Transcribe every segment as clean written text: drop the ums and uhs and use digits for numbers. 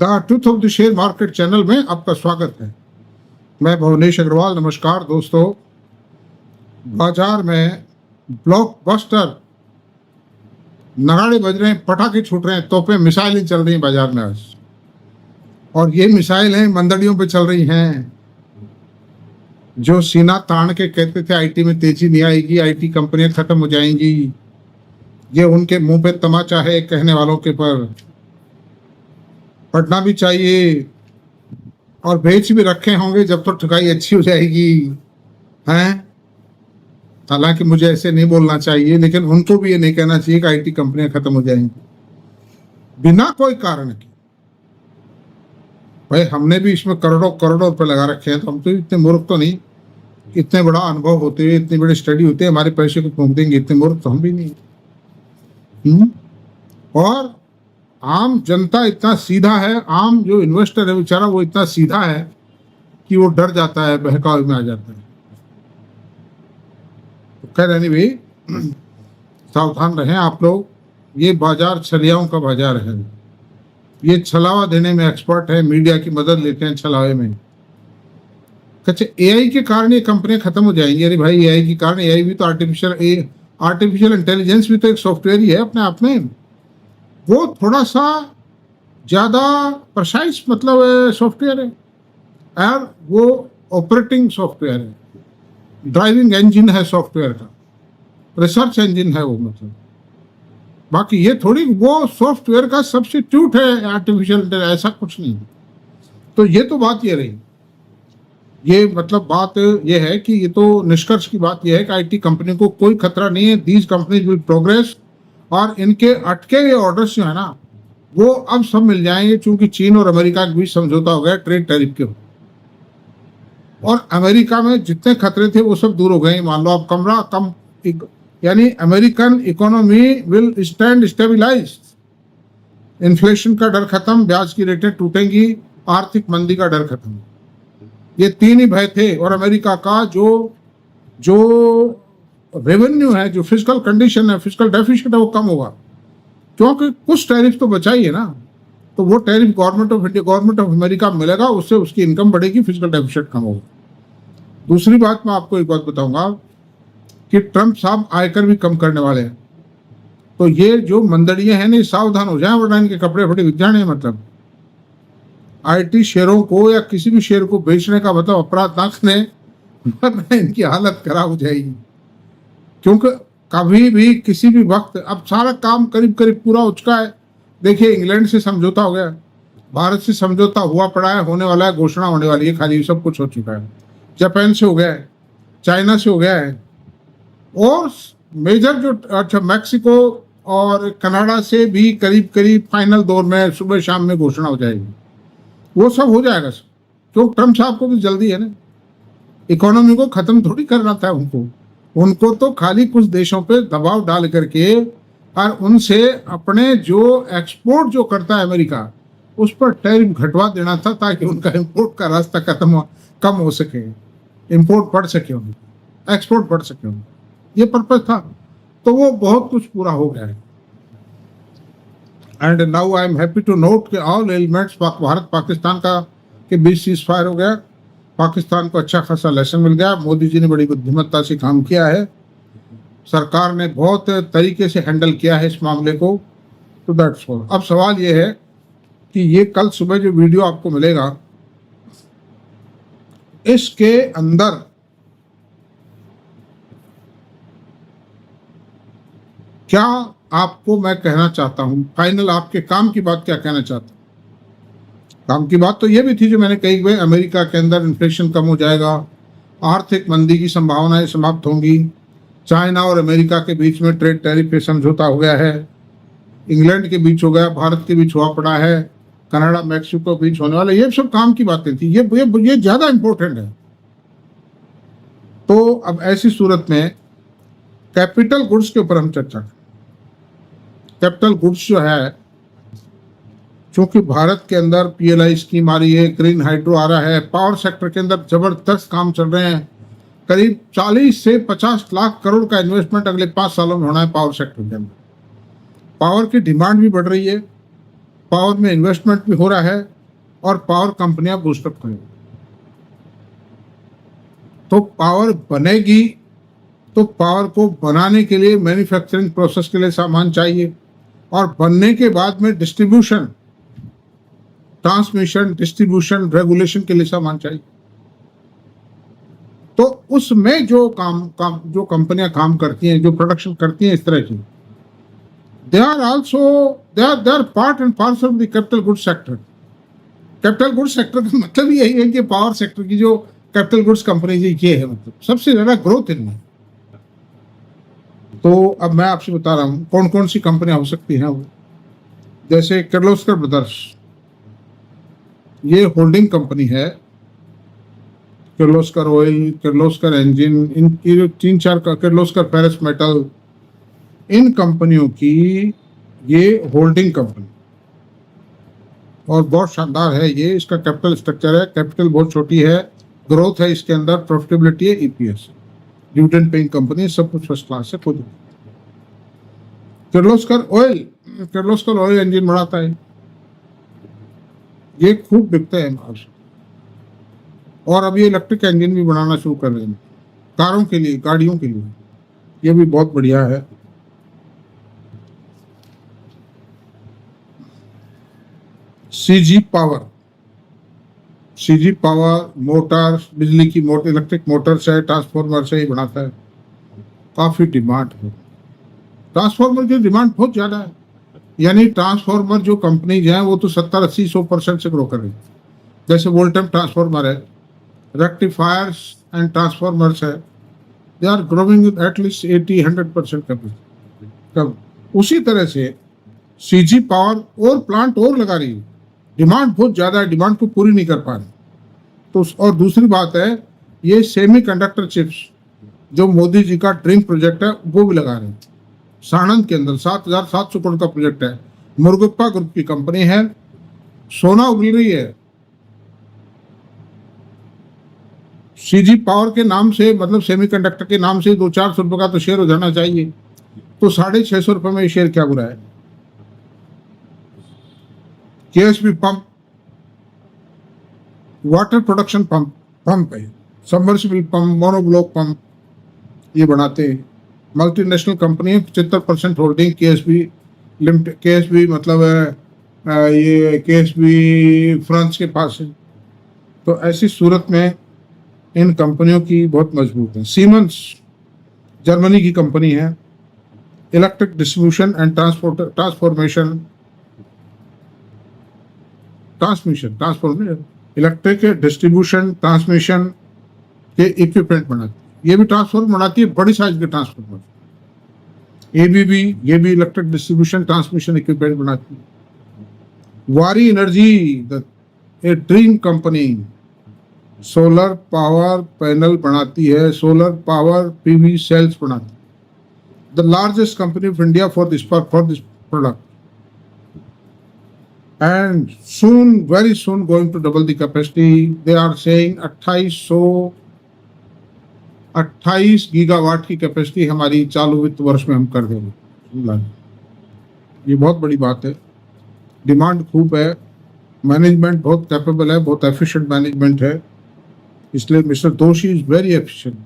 The truth of the share market channel में आपका स्वागत है। मैं भुवनेश अग्रवाल। नमस्कार दोस्तों। बाजार में ब्लॉकबस्टर नगाड़े बज रहे हैं, पटाखे छूट रहे हैं, तोपें मिसाइलें चल रही हैं बाजार में आज। और ये मिसाइलें मंदड़ियों पे चल रही हैं। जो सीना तान के कहते थे आईटी में तेजी नहीं आएगी, आईटी कंपनियां खत्म हो जाएंगी, ये उनके मुंह पे तमाचा है कहने वालों के पर। पढ़ना भी चाहिए और बेच भी रखे होंगे जब तो ठुकाई अच्छी हो जाएगी, हैं। हालांकि मुझे ऐसे नहीं बोलना चाहिए, लेकिन उनको भी ये नहीं कहना चाहिए कि आईटी कंपनियां खत्म हो जाएंगी बिना कोई कारण के। भाई हमने भी इसमें करोड़ों करोड़ों रुपए लगा रखे हैं, तो हम तो इतने मूर्ख तो नहीं। इतने बड़ा अनुभव होते हुए, इतनी बड़ी स्टडी होते हमारे पैसे को फूंक देंगे, इतने मूर्ख तो हम भी नहीं। और आम जनता इतना सीधा है, आम जो इन्वेस्टर है बेचारा वो इतना सीधा है कि वो डर जाता है, बहकावे में आ जाता है। तो कह रहे भाई सावधान रहें आप लोग। ये बाजार छलियाओं का बाजार है। ये छलावा देने में एक्सपर्ट है, मीडिया की मदद लेते हैं छलावे में। अच्छा, एआई के कारण ये कंपनियां खत्म हो जाएंगी। अरे भाई एआई के कारण, एआई भी तो आर्टिफिशियल इंटेलिजेंस भी तो एक सॉफ्टवेयर ही है अपने आप में। वो थोड़ा सा ज़्यादा प्रिसाइज मतलब सॉफ्टवेयर है, और वो ऑपरेटिंग सॉफ्टवेयर है, ड्राइविंग इंजन है सॉफ्टवेयर का, रिसर्च इंजन है वो। मतलब बाकी ये थोड़ी वो सॉफ्टवेयर का सब्स्टिट्यूट है आर्टिफिशियल, ऐसा कुछ नहीं। तो ये तो बात ये रही। ये मतलब बात ये है कि ये तो निष्कर्ष की बात ये है कि आईटी कंपनी को कोई खतरा नहीं है। These companies will progress. और इनके अटके हुए ऑर्डर्स जो है ना, वो अब सब मिल जाएंगे, क्योंकि चीन और अमेरिका के बीच समझौता हो गया ट्रेड टैरिफ के। और अमेरिका में जितने खतरे थे वो सब दूर हो गए। मान लो अब कम यानी American economy will stand stabilized. Inflation का डर खत्म, ब्याज की रेटें टूटेंगी, आर्थिक मंदी का डर खत्म। ये तीन ही भय थे। और अमेरिका का जो रेवेन्यू है, जो फिजिकल कंडीशन है, फिजिकल डेफिसिट है, वो कम होगा, क्योंकि कुछ टैरिफ तो बचाई है ना। तो वो टैरिफ गवर्नमेंट ऑफ अमेरिका मिलेगा, उससे उसकी इनकम बढ़ेगी, फिजिकल डेफिसिट कम होगा। दूसरी बात मैं आपको एक बात बताऊंगा कि ट्रंप साहब आयकर भी कम करने वाले हैं। तो ये जो मंदड़ियां हैं ना, सावधान हो जाए, वरना इनके कपड़े फटे बिक जाने। मतलब आईटी शेयरों को या किसी भी शेयर को बेचने का मतलब अपराध ना करें, वरना इनकी हालत खराब हो जाएगी। क्योंकि कभी भी किसी भी वक्त अब सारा काम करीब करीब पूरा हो चुका है। देखिए, इंग्लैंड से समझौता हो गया, भारत से समझौता हुआ पड़ा है, होने वाला है, घोषणा होने वाली है, खाली सब कुछ हो चुका है। जापान से हो गया है, चाइना से हो गया है, और मेजर जो अच्छा मैक्सिको और कनाडा से भी करीब करीब फाइनल दौर में सुबह शाम में घोषणा हो जाएगी। वो सब हो जाएगा सब, क्योंकि ट्रम्प साहब को भी जल्दी है ना। इकोनॉमी को खत्म थोड़ी करना था उनको तो खाली कुछ देशों पे दबाव डाल करके और उनसे अपने जो एक्सपोर्ट जो करता है अमेरिका, उस पर टैरिफ घटवा देना था, ताकि उनका इंपोर्ट का रास्ता कम हो सके, इंपोर्ट बढ़ सके, एक्सपोर्ट बढ़ सके। ये पर्पज था। तो वो बहुत कुछ पूरा हो गया है। And now I am happy to note कि ऑल एलिमेंट्स भारत पाकिस्तान का के बीच सीज फायर हो गया। पाकिस्तान को अच्छा खासा लेसन मिल गया। मोदी जी ने बड़ी बुद्धिमत्ता से काम किया है। सरकार ने बहुत तरीके से हैंडल किया है इस मामले को। तो दैट्स ऑल। अब सवाल ये है कि ये कल सुबह जो वीडियो आपको मिलेगा, इसके अंदर क्या आपको मैं कहना चाहता हूं, फाइनल आपके काम की बात क्या कहना चाहता हूं। काम की बात तो ये भी थी जो मैंने कही, भाई अमेरिका के अंदर इन्फ्लेशन कम हो जाएगा, आर्थिक मंदी की संभावनाएं समाप्त होंगी, चाइना और अमेरिका के बीच में ट्रेड टैरिफ पे समझौता हो गया है, इंग्लैंड के बीच हो गया, भारत के बीच हुआ पड़ा है, कनाडा मैक्सिको के बीच होने वाला, ये सब काम की बातें थी। ये ज़्यादा इम्पोर्टेंट है। तो अब ऐसी सूरत में कैपिटल गुड्स के ऊपर हम चर्चा करें। कैपिटल गुड्स जो है, चूंकि भारत के अंदर पीएलआई स्कीम आ रही है, ग्रीन हाइड्रो आ रहा है, पावर सेक्टर के अंदर जबरदस्त काम चल रहे हैं। करीब 40 से 50 लाख करोड़ का इन्वेस्टमेंट अगले 5 सालों में होना है पावर सेक्टर के अंदर। पावर की डिमांड भी बढ़ रही है पावर में इन्वेस्टमेंट भी हो रहा है और पावर कंपनियां बूस्टअप करेंगी। तो पावर बनेगी तो पावर को बनाने के लिए मैन्युफैक्चरिंग प्रोसेस के लिए सामान चाहिए और बनने के बाद में डिस्ट्रीब्यूशन, ट्रांसमिशन, डिस्ट्रीब्यूशन, रेगुलेशन के लिए सामान चाहिए। तो उसमें जो जो कंपनियां काम करती हैं, जो प्रोडक्शन करती हैं इस तरह की, they are part and parcel of the capital goods sector. Capital goods sector का मतलब यही है कि पावर सेक्टर की जो कैपिटल गुड्स कंपनी ये है, मतलब सबसे ज्यादा ग्रोथ इनमें। तो अब मैं आपसे बता रहा हूँ कौन कौन सी कंपनियां हो सकती हैं वो। जैसे किर्लोस्कर ब्रदर्स, ये होल्डिंग कंपनी है। किर्लोस्कर ऑयल, किर्लोस्कर इंजन, इनकी जो 3-4 किर्लोस्कर फेरस मेटल, इन कंपनियों की ये होल्डिंग कंपनी और बहुत शानदार है। ये इसका कैपिटल स्ट्रक्चर है, कैपिटल बहुत छोटी है, ग्रोथ है इसके अंदर, प्रॉफिटेबिलिटी है, ईपीएस, डिविडेंड पेइंग कंपनी, सब कुछ फर्स्ट क्लास है। खुद किर्लोस्कर ऑयल इंजन बनाता है, ये खूब बिकते हैं माल। और अब ये इलेक्ट्रिक इंजन भी बनाना शुरू कर रहे हैं कारों के लिए, गाड़ियों के लिए, ये भी बहुत बढ़िया है। सीजी पावर मोटर, बिजली की मोटर, इलेक्ट्रिक मोटर्स है, ट्रांसफॉर्मर से ही बनाता है। काफी डिमांड है ट्रांसफॉर्मर की, डिमांड बहुत ज्यादा है। यानी ट्रांसफॉर्मर जो कंपनीज हैं वो तो 70-80-100% से ग्रो कर रही है। जैसे वोल्टेम ट्रांसफॉर्मर है, रेक्टिफायर्स एंड ट्रांसफॉर्मर्स है, दे आर ग्रोइंग एटलीस्ट 80-100% कब। उसी तरह से सीजी पावर और प्लांट और लगा रही है, डिमांड बहुत ज्यादा है, डिमांड को पूरी नहीं कर पा रही। तो और दूसरी बात है, ये सेमीकंडक्टर चिप्स जो मोदी जी का ड्रीम प्रोजेक्ट है वो भी लगा रहे हैं। साणंद के अंदर 7,700 करोड़ का प्रोजेक्ट है, मुरुगप्पा ग्रुप की कंपनी है, सोना उगल रही है। सीजी पावर के नाम से, मतलब सेमीकंडक्टर के नाम से 200-400 रुपए का तो शेयर हो जाना चाहिए। तो 650 रुपए में ये शेयर क्या बुरा है। KSB pump, water production pump है, सबमर्सिबल पंप, मोनोब्लॉक पंप ये बनाते हैं। मल्टीनेशनल कंपनी है, 75% होल्डिंग केएसबी लिमिटेड। केएसबी मतलब ये केएसबी फ्रांस के पास है। तो ऐसी सूरत में इन कंपनियों की बहुत मजबूत है। सीमेंस जर्मनी की कंपनी है, electric distribution and transformation electric distribution transmission के इक्विपमेंट बनाती है। ये भी ट्रांसफॉर्मर बनाती है, बड़ी साइज के ट्रांसफॉर्मर। एबीबी, ये भी इलेक्ट्रिक डिस्ट्रीब्यूशन ट्रांसमिशन इक्विपमेंट बनाती है। वारी energy, a dream company, solar power panel बनाती है, सोलर पावर पीवी सेल्स बनाती है। The largest company of India for this product, and soon, very soon, going to double the capacity. They are saying 28 gigawatt की capacity हमारी चालू वित्त वर्ष में हम कर देंगे। ये बहुत बड़ी बात है। डिमांड खूब है, मैनेजमेंट बहुत कैपेबल है, बहुत एफिशिएंट मैनेजमेंट है, इसलिए mister Doshi is very efficient.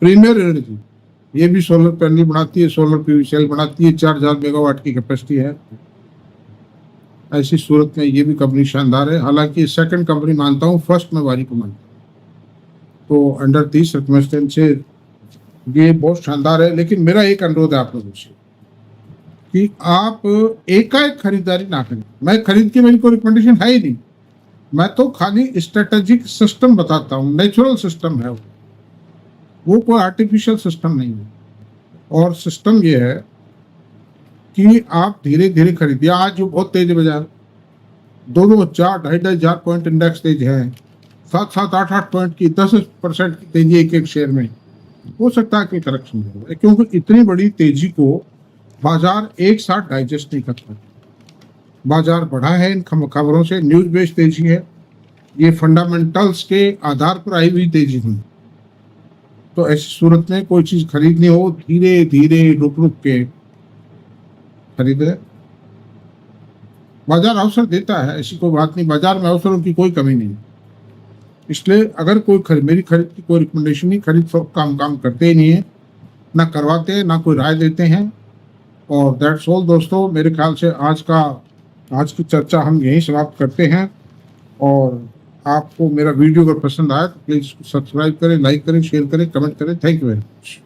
Premier energy, ये भी सोलर पैनल बनाती है, सोलर पीवी सेल बनाती है, 4000 मेगावाट की कैपेसिटी है। ऐसी सूरत में ये भी कंपनी शानदार है। हालांकि सेकंड कंपनी मानता हूँ, फर्स्ट में वारी को मानता हूँ। तो अंडर 30 सर्कमस्टेंस से ये बहुत शानदार है। लेकिन मेरा एक अनुरोध है आप लोगों से कि आप एकाएक खरीदारी ना करें। मैं खरीद के, मेरी कोई रिकमेंडेशन है ही नहीं, मैं तो खाली स्ट्रेटेजिक सिस्टम बताता हूँ। नेचुरल सिस्टम है वो कोई आर्टिफिशियल सिस्टम नहीं है। और सिस्टम ये है कि आप धीरे धीरे खरीदिए। आज जो बहुत तेज बाजार, 2-2, 4-2.5 हजार पॉइंट इंडेक्स तेज है, 7-7, 8-8 पॉइंट की 10% की तेजी एक शेयर में। हो सकता है कि करेक्शन हो, क्योंकि इतनी बड़ी तेजी को बाजार एक साथ डाइजेस्ट नहीं करता। बाजार बढ़ा है इन खबरों से, न्यूज बेस्ड तेजी है, ये फंडामेंटल्स के आधार पर आई हुई तेजी नहीं। तो ऐसी सूरत में कोई चीज खरीदनी हो, धीरे धीरे रुक रुक के खरीदे। बाजार अवसर देता है, ऐसी कोई बात नहीं, बाजार में अवसरों की कोई कमी नहीं। इसलिए अगर कोई मेरी खरीद की कोई रिकमेंडेशन नहीं, खरीद फरोख्त काम करते ही नहीं है, ना करवाते हैं, ना कोई राय देते हैं। और दैट्स ऑल दोस्तों, मेरे ख्याल से आज की चर्चा हम यहीं समाप्त करते हैं। और आपको मेरा वीडियो अगर पसंद आए तो प्लीज़ सब्सक्राइब करें, लाइक करें, शेयर करें, कमेंट करें। Thank you very much.